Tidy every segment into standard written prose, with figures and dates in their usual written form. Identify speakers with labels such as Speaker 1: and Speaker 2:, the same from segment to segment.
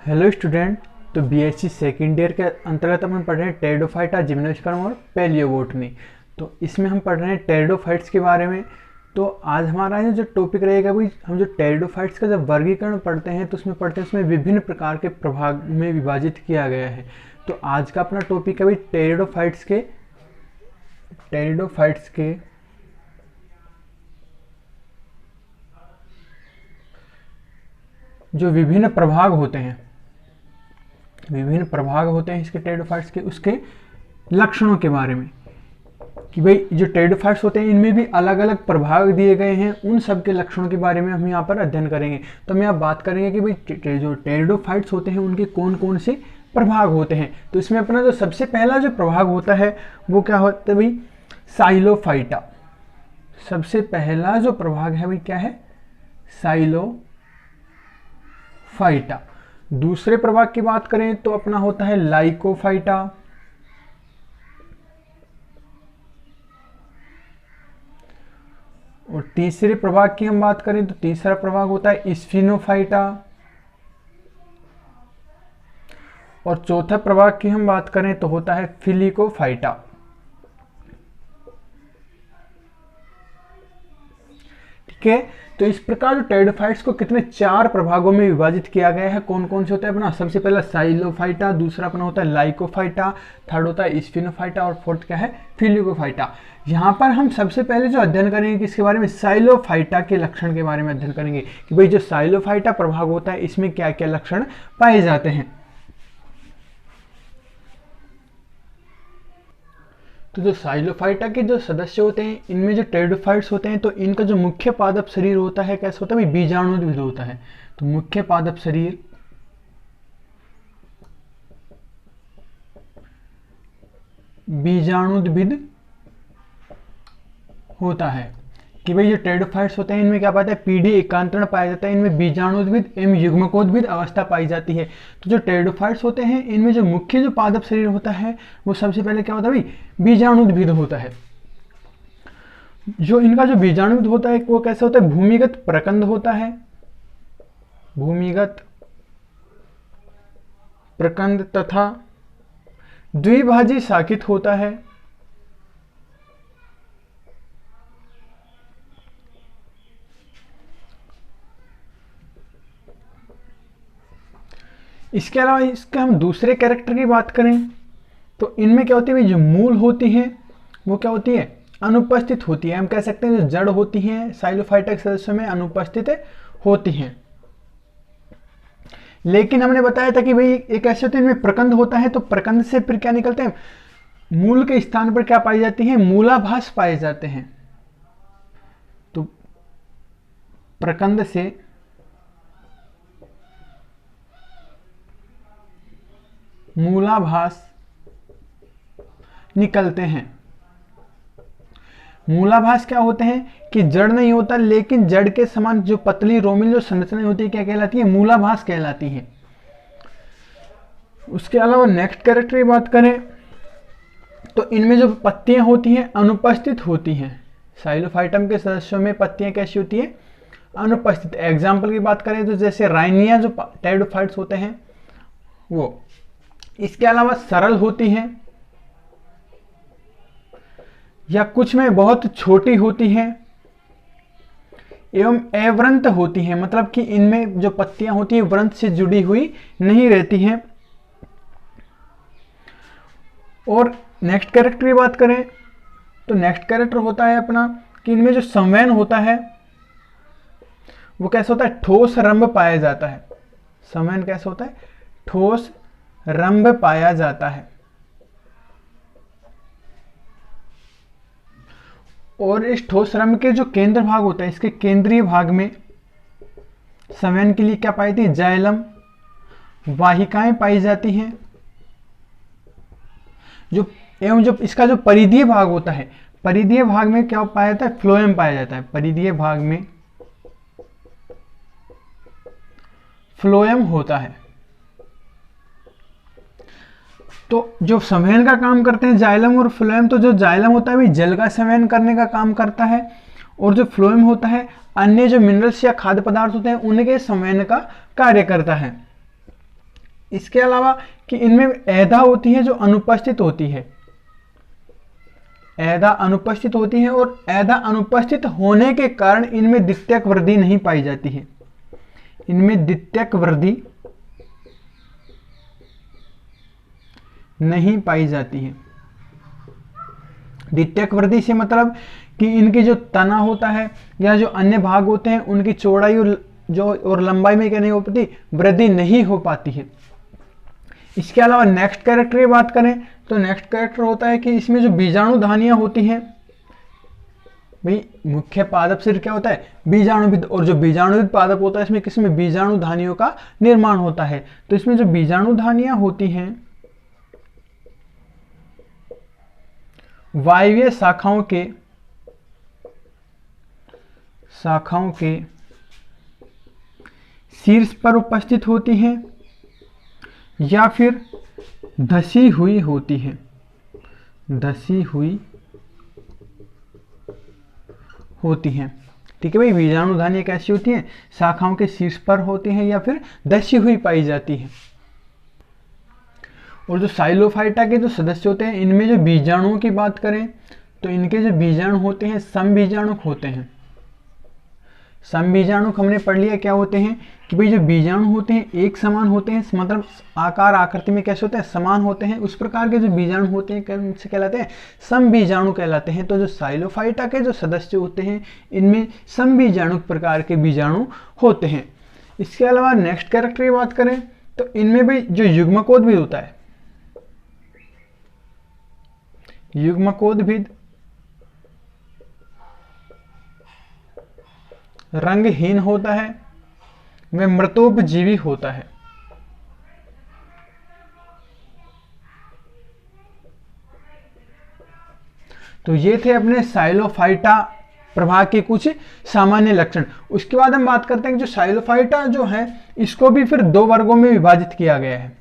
Speaker 1: Hello student. तो BSc second year के अंतर्गत अपन पढ़ रहे हैं टेरिडोफाइटा, जिम्नोस्पर्म और पैलियोबोटनी। तो इसमें हम पढ़ रहे हैं टेरिडोफाइट्स के बारे में। तो आज हमारा जो टॉपिक रहेगा भाई, हम जो टेरिडोफाइट्स का जब वर्गीकरण पढ़ते हैं तो उसमें पढ़ते हैं उसमें विभिन्न प्रकार के प्रभाग में विभाजित किया गया है। तो आज का अपना टॉपिक है भाई टेरिडोफाइट्स के जो विभिन्न प्रभाग होते हैं इसके टेरिडोफाइट्स के, उसके लक्षणों के बारे में कि भाई जो टेरिडोफाइट्स होते हैं इनमें भी अलग अलग प्रभाग दिए गए हैं। उन सब के लक्षणों के बारे में हम यहाँ पर अध्ययन करेंगे। तो हम यहाँ बात करेंगे कि भाई जो टेरिडोफाइट्स होते हैं उनके कौन कौन से प्रभाग होते हैं। तो इसमें अपना जो सबसे पहला जो प्रभाग होता है वो क्या होता है भाई, साइलोफाइटा। सबसे पहला जो प्रभाग है भाई क्या है, साइलोफाइटा। दूसरे प्रभाग की बात करें तो अपना होता है लाइकोफाइटा। और तीसरे प्रभाग की हम बात करें तो तीसरा प्रभाग होता है स्फिनोफाइटा। और चौथा प्रभाग की हम बात करें तो होता है फिलिकोफाइटा। ठीक है, तो इस प्रकार जो टेरिडोफाइट्स को कितने चार प्रभागों में विभाजित किया गया है, कौन कौन से होते हैं अपना, सबसे पहला साइलोफाइटा, दूसरा अपना होता है लाइकोफाइटा, थर्ड होता है स्फिनोफाइटा और फोर्थ क्या है, फिलिकोफाइटा। यहाँ पर हम सबसे पहले जो अध्ययन करेंगे किसके बारे में, साइलोफाइटा के लक्षण के बारे में अध्ययन करेंगे कि भाई जो साइलोफाइटा प्रभाग होता है इसमें क्या क्या लक्षण पाए जाते हैं। तो जो साइलोफाइटा के जो सदस्य होते हैं इनमें जो टेरिडोफाइट्स होते हैं तो इनका जो मुख्य पादप शरीर होता है कैसा होता है, बीजाणुद्भिद होता है। तो मुख्य पादप शरीर बीजाणुद्भिद होता है। कि भाई जो टेरिडोफाइट्स होते हैं इनमें क्या पाता है, पीढ़ी एकांतरण पाया जाता है। इनमें बीजाणुद्भिद एवं युग्मकोद्भिद अवस्था पाई जाती है। तो जो टेरिडोफाइट्स होते हैं इनमें जो मुख्य जो पादप शरीर होता है वो सबसे पहले क्या होता है भाई, बीजाणुद्भिद होता है। जो इनका जो बीजाणुद्भिद होता है वो कैसा होता है, भूमिगत प्रकंद होता है। भूमिगत प्रकंद तथा द्विभाजी शाखित होता है। इसके अलावा इसके हम दूसरे कैरेक्टर की बात करें तो इनमें क्या होती है, जो मूल होती है वो क्या होती है, अनुपस्थित होती है। हम कह सकते हैं जो जड़ होती हैं साइलोफाइटा के सदस्यों में अनुपस्थित होती हैं। लेकिन हमने बताया था कि भाई एक ऐसे होते हैं इनमें प्रकंद होता है, तो प्रकंद से फिर क्या निकलते हैं, मूल के स्थान पर क्या पाई जाती है, मूलाभास पाए जाते हैं। तो प्रकंद से मूलाभास निकलते हैं। मूलाभास क्या होते हैं कि जड़ नहीं होता लेकिन जड़ के समान जो पतली रोमिल जो संरचना होती है क्या कहलाती है, मूलाभास कहलाती है। उसके अलावा नेक्स्ट कैरेक्टर की बात करें तो इनमें जो पत्तियां होती हैं अनुपस्थित होती हैं। साइलोफाइटम के सदस्यों में पत्तियां कैसी होती है, अनुपस्थित। एग्जाम्पल की बात करें तो जैसे राइनिया जो टेरिडोफाइट्स होते हैं वो। इसके अलावा सरल होती हैं या कुछ में बहुत छोटी होती हैं एवं अव्रंत होती हैं, मतलब कि इनमें जो पत्तियां होती हैं व्रंत से जुड़ी हुई नहीं रहती हैं। और नेक्स्ट कैरेक्टर की बात करें तो नेक्स्ट कैरेक्टर होता है अपना कि इनमें जो संवहन होता है वो कैसा होता है, ठोस रंभ पाया जाता है। संवहन कैसा होता है, ठोस रंभ पाया जाता है। और इस ठोस रंभ के जो केंद्र भाग होता है इसके केंद्रीय भाग में संवहन के लिए क्या पाई जाती है, जाइलम वाहिकाएं पाई जाती हैं। जो एवं जो इसका जो परिधीय भाग होता है, परिधीय भाग में क्या पाया जाता है, फ्लोएम पाया जाता है। परिधीय भाग में फ्लोएम होता है। तो जो संवहन का काम करते हैं जाइलम और फ्लोएम, तो जो जाइलम होता है जल का संवहन करने का काम करता है और जो फ्लोएम होता है अन्य जो मिनरल्स या खाद्य पदार्थ होते हैं उनके संवहन का कार्य करता है। इसके अलावा कि इनमें ऐदा होती है जो अनुपस्थित होती है, ऐदा अनुपस्थित होती है, और ऐदा अनुपस्थित होने के कारण इनमें द्वितीयक वृद्धि नहीं पाई जाती है। इनमें द्वितीयक वृद्धि नहीं पाई जाती है। द्वितीयक वृद्धि से मतलब कि इनकी जो तना होता है या जो अन्य भाग होते हैं उनकी चौड़ाई और लंबाई में क्या नहीं हो पाती, वृद्धि नहीं हो पाती है। इसके अलावा नेक्स्ट कैरेक्टर की बात करें तो नेक्स्ट कैरेक्टर होता है कि इसमें जो बीजाणु धानियां होती हैं, भाई मुख्य पादप सिर क्या होता है, बीजाणुविद, और जो बीजाणुविद पादप होता है इसमें किसमें बीजाणु धानियों का निर्माण होता है। तो इसमें जो बीजाणु धानियां होती हैं वायवीय शाखाओं के शीर्ष पर उपस्थित होती हैं या फिर धसी हुई होती हैं, धसी हुई होती हैं। ठीक है भाई, बीजाणु धानियां कैसी होती हैं, शाखाओं के शीर्ष पर होती हैं या फिर धसी हुई पाई जाती हैं। और जो साइलोफाइटा के जो सदस्य होते हैं इनमें जो बीजाणुओं की बात करें तो इनके जो बीजाणु होते हैं समबीजाणुक होते हैं। समबीजाणुक हमने पढ़ लिया क्या होते हैं कि भाई जो बीजाणु होते हैं एक समान होते हैं, मतलब आकार आकृति में कैसे होते हैं, समान होते हैं। उस प्रकार के जो बीजाणु होते हैं कौन से कहलाते हैं, समबीजाणु कहलाते हैं। तो जो साइलोफाइटा के जो सदस्य होते हैं इनमें समबीजाणुक प्रकार के बीजाणु होते हैं। इसके अलावा नेक्स्ट कैरेक्टर की बात करें तो इनमें भी जो युग्मकोद्भिद होता है, युग्मकोद्भिद रंगहीन होता है, वह मृतोपजीवी होता है। तो ये थे अपने साइलोफाइटा प्रभाग के कुछ सामान्य लक्षण। उसके बाद हम बात करते हैं कि जो साइलोफाइटा जो है इसको भी फिर दो वर्गों में विभाजित किया गया है।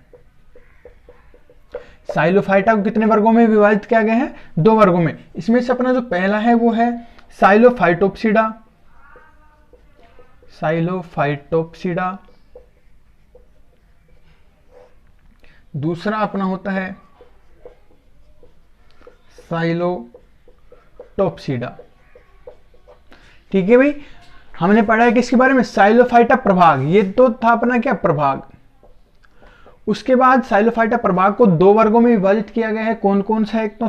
Speaker 1: साइलोफाइटा को कितने वर्गों में विभाजित किया गया है, दो वर्गों में। इसमें से अपना जो पहला है वो है साइलोफाइटोप्सिडा, साइलोफाइटोप्सिडा। दूसरा अपना होता है साइलोटोप्सिडा। ठीक है भाई, हमने पढ़ा है किसके बारे में, साइलोफाइटा प्रभाग। ये तो था अपना क्या, प्रभाग। उसके बाद साइलोफाइटा प्रभाग को दो वर्गों में विभाजित किया गया है। कौन कौन सा है, एक तो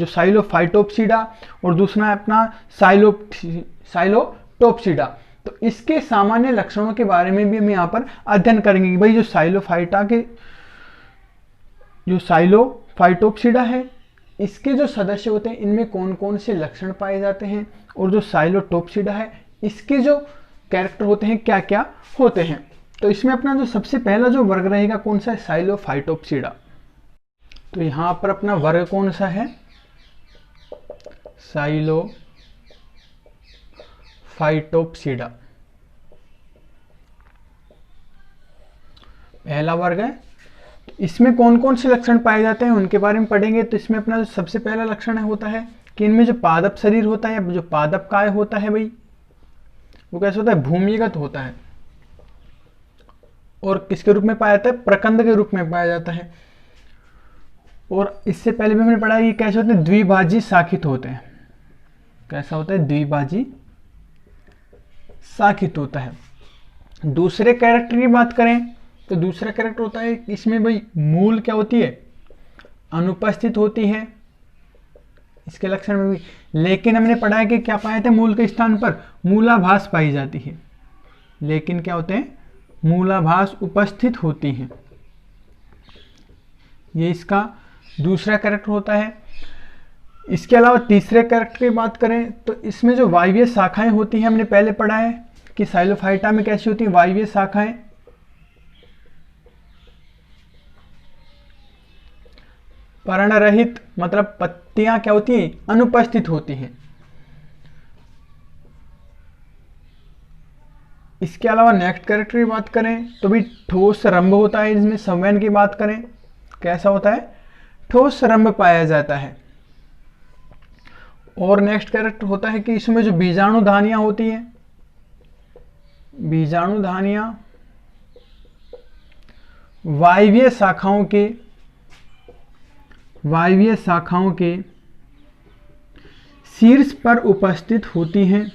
Speaker 1: साइलोफाइटोप्सिडा और दूसरा अपना साइलोटोप्सिडा। तो इसके सामान्य लक्षणों के बारे में भी हम यहाँ पर अध्ययन करेंगे कि भाई जो साइलोफाइटोप्सिडा है इसके जो सदस्य होते हैं इनमें कौन कौन से लक्षण पाए जाते हैं, और जो साइलोटोप्सिडा है इसके जो कैरेक्टर होते हैं क्या क्या होते हैं। तो इसमें अपना जो सबसे पहला जो वर्ग रहेगा कौन सा है, साइलोफाइटोप्सिडा। तो यहां पर अपना वर्ग कौन सा है, साइलोफाइटोप्सिडा पहला वर्ग है। इसमें कौन कौन से लक्षण पाए जाते हैं उनके बारे में पढ़ेंगे। तो इसमें अपना जो सबसे पहला लक्षण होता है कि इनमें जो पादप शरीर होता है, जो पादप काय होता है भाई, वो कैसे होता है, भूमिगत होता है और किसके रूप में पाया जाता है, प्रकंद के रूप में पाया जाता है। और इससे पहले भी हमने पढ़ा है कि कैसे होते हैं, द्विभाजी शाखित होते हैं। कैसा होता है, द्विभाजी शाखित होता है। दूसरे कैरेक्टर की बात करें तो दूसरा कैरेक्टर होता है इसमें भाई मूल क्या होती है, अनुपस्थित होती है इसके लक्षण में भी। लेकिन हमने पढ़ा है कि क्या पाए थे, मूल के स्थान पर मूलाभास पाई जाती है। लेकिन क्या होते हैं, मूलाभास उपस्थित होती हैं। ये इसका दूसरा कैरेक्टर होता है। इसके अलावा तीसरे कैरेक्टर की बात करें तो इसमें जो वायवीय शाखाएं होती हैं, हमने पहले पढ़ा है कि साइलोफाइटा में कैसी होती है, वायवीय शाखाएं पर्णरहित, मतलब पत्तियां क्या होती हैं, अनुपस्थित होती हैं। इसके अलावा नेक्स्ट कैरेक्टर की बात करें तो भी ठोस रंभ होता है। इसमें संवहन की बात करें कैसा होता है, ठोस रंभ पाया जाता है। और नेक्स्ट कैरेक्टर होता है कि इसमें जो बीजाणु धानियां होती हैं, बीजाणु धानियां वायवीय शाखाओं के शीर्ष पर उपस्थित होती हैं।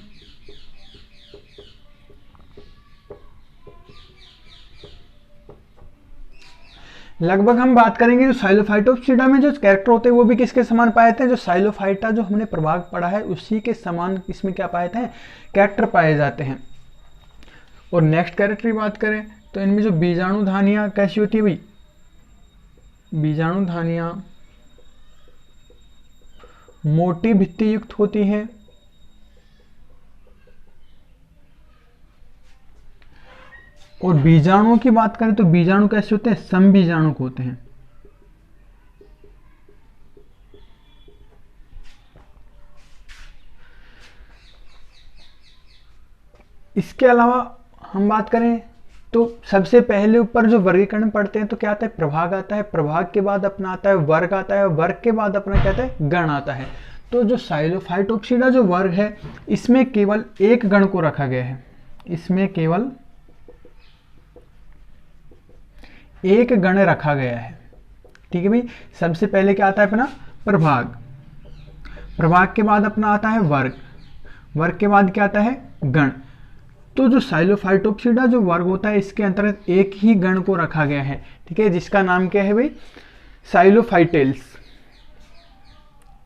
Speaker 1: लगभग हम बात करेंगे जो साइलोफाइटोप्सिडा में जो कैरेक्टर होते हैं वो भी किसके समान पाए जाते हैं, जो साइलोफाइटा जो हमने प्रभाग पढ़ा है उसी के समान इसमें क्या पाए जाते हैं, कैरेक्टर पाए जाते हैं। और नेक्स्ट कैरेक्टर की बात करें तो इनमें जो बीजाणुधानियां कैसी होती है भाई, बीजाणुधानियां मोटी भित्ति युक्त होती हैं और बीजाणुओं की बात करें तो बीजाणु कैसे होते हैं, समबीजाणुक होते हैं। इसके अलावा हम बात करें तो सबसे पहले ऊपर जो वर्गीकरण पढ़ते हैं तो क्या आता है, प्रभाग आता है, प्रभाग के बाद अपना आता है वर्ग आता है, वर्ग के बाद अपना क्या आता है, गण आता है। तो जो साइलोफाइटोप्सिडा जो वर्ग है इसमें केवल एक गण को रखा गया है, इसमें केवल एक गण रखा गया है। ठीक है भाई, सबसे पहले क्या आता है अपना प्रभाग, प्रभाग के बाद अपना आता है वर्ग, वर्ग के बाद क्या आता है गण। तो जो साइलोफाइटोप्सिडा जो वर्ग होता है इसके अंतर्गत एक ही गण को रखा गया है, ठीक है, जिसका नाम क्या है भाई, साइलोफाइटेल्स।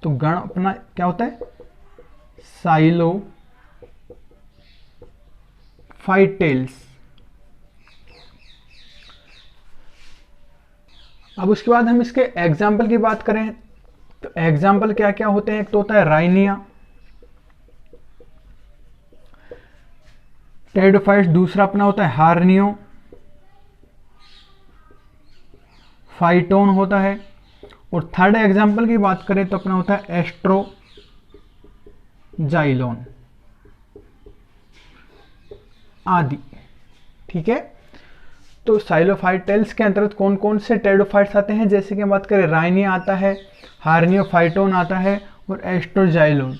Speaker 1: तो गण अपना क्या होता है, साइलोफाइटेल्स। अब उसके बाद हम इसके एग्जाम्पल की बात करें तो एग्जाम्पल क्या क्या होते हैं, एक तो होता है राइनिया, टेरिडोफाइट्स, दूसरा अपना होता है हार्नियो, फाइटोन होता है, और थर्ड एग्जाम्पल की बात करें तो अपना होता है एस्ट्रोजाइलोन आदि। ठीक है, तो साइलोफाइटेल्स के अंतर्गत कौन कौन से टेरिडोफाइट्स आते हैं, जैसे कि हम बात करें राइनिया आता है, हार्नियो, फाइटोन आता है और एस्ट्रोजाइलोन,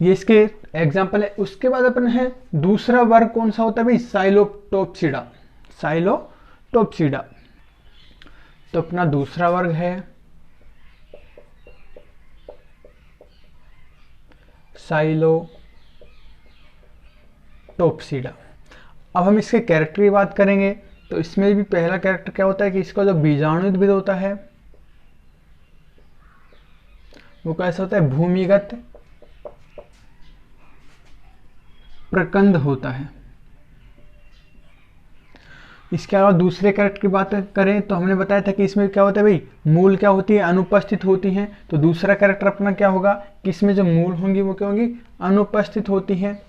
Speaker 1: ये इसके एग्जाम्पल है। उसके बाद अपन है दूसरा वर्ग कौन सा होता है भाई, साइलोटोप्सिडा, साइलोटोप्सिडा। तो अपना दूसरा वर्ग है साइलोटोप्सिडा। अब हम इसके कैरेक्टर की बात करेंगे तो इसमें भी पहला कैरेक्टर क्या होता है कि इसका जो बीजाणुद्भिद होता है वो कैसा होता है, भूमिगत प्रकंद होता है। इसके अलावा दूसरे कैरेक्टर की बात करें तो हमने बताया था कि इसमें क्या होता है भाई, मूल क्या होती है, अनुपस्थित होती हैं। तो दूसरा कैरेक्टर अपना क्या होगा कि इसमें जो मूल होंगी वो क्या होंगी, अनुपस्थित होती हैं,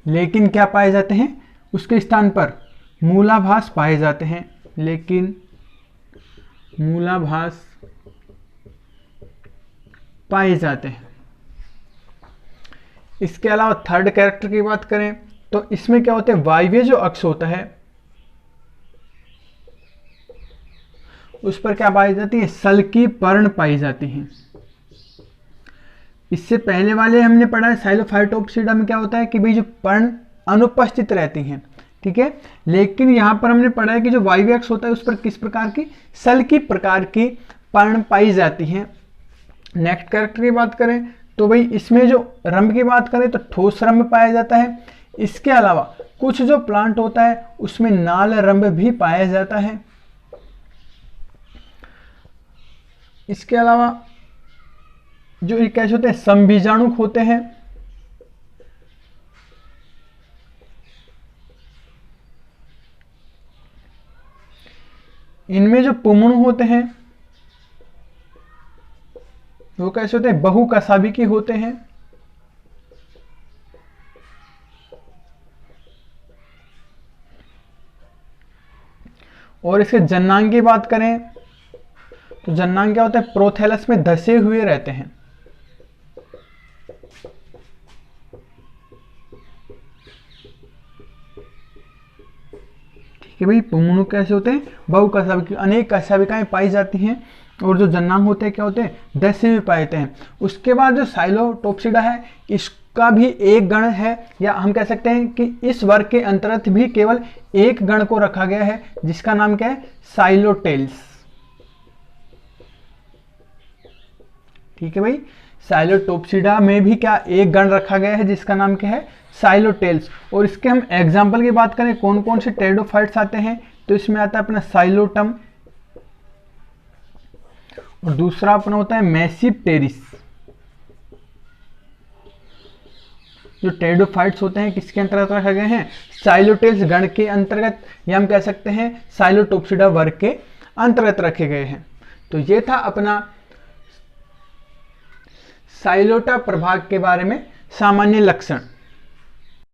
Speaker 1: लेकिन क्या पाए जाते हैं उसके स्थान पर मूलाभास पाए जाते हैं, लेकिन मूलाभास पाए जाते हैं। इसके अलावा थर्ड कैरेक्टर की बात करें तो इसमें क्या होता है, वायवीय जो अक्ष होता है उस पर क्या पाई जाती है, सल की पर्ण पाई जाती हैं। इससे पहले वाले हमने पढ़ा है साइलोफाइटोप्सिडा में क्या होता है कि भाई जो पर्ण अनुपस्थित रहती हैं, ठीक है, लेकिन यहां पर हमने पढ़ा है कि जो वायवीय अक्ष होता है उस पर किस प्रकार की, सल की प्रकार की पर्ण पाई जाती हैं। नेक्स्ट कैरेक्टर की बात करें तो भाई इसमें जो रंभ की बात करें तो ठोस रंभ पाया जाता है। इसके अलावा कुछ जो प्लांट होता है उसमें नाल रंभ भी पाया जाता है। इसके अलावा जो ये कैसे होते हैं, समबीजाणुक होते हैं। इनमें जो पुमण होते हैं वो कैसे होते हैं, बहुकशाभिकी होते हैं। और इसके जन्नांग की बात करें तो जन्नांग क्या होता है, प्रोथैलस में धसे हुए रहते हैं। ठीक है भाई, पुमणु कैसे होते हैं, बहुकशाभिकी, अनेक कशाभिकाएं पाई जाती हैं। और जो जन्नांग होते हैं क्या होते हैं, धसे हुए पाए जाते हैं। उसके बाद जो साइलोटोप्सिडा है उसका भी एक गण है, या हम कह सकते हैं कि इस वर्ग के अंतर्गत भी केवल एक गण को रखा गया है जिसका नाम क्या है, साइलोटेल्स। ठीक है भाई, साइलोटोप्सिडा में भी क्या एक गण रखा गया है जिसका नाम क्या है, साइलोटेल्स। और इसके हम एग्जाम्पल की बात करें कौन कौन से टेरिडोफाइट्स आते हैं, तो इसमें आता है अपना साइलोटम, और दूसरा अपना होता है मैसिपटेरिस। जो टेरिडोफाइट्स होते हैं किसके अंतर्गत रखे गए हैं, साइलोटेल्स गण के अंतर्गत, या हम कह सकते हैं साइलोटोप्सिडा वर्ग के अंतर्गत रखे गए हैं। तो ये था अपना साइलोटा प्रभाग के बारे में सामान्य लक्षण।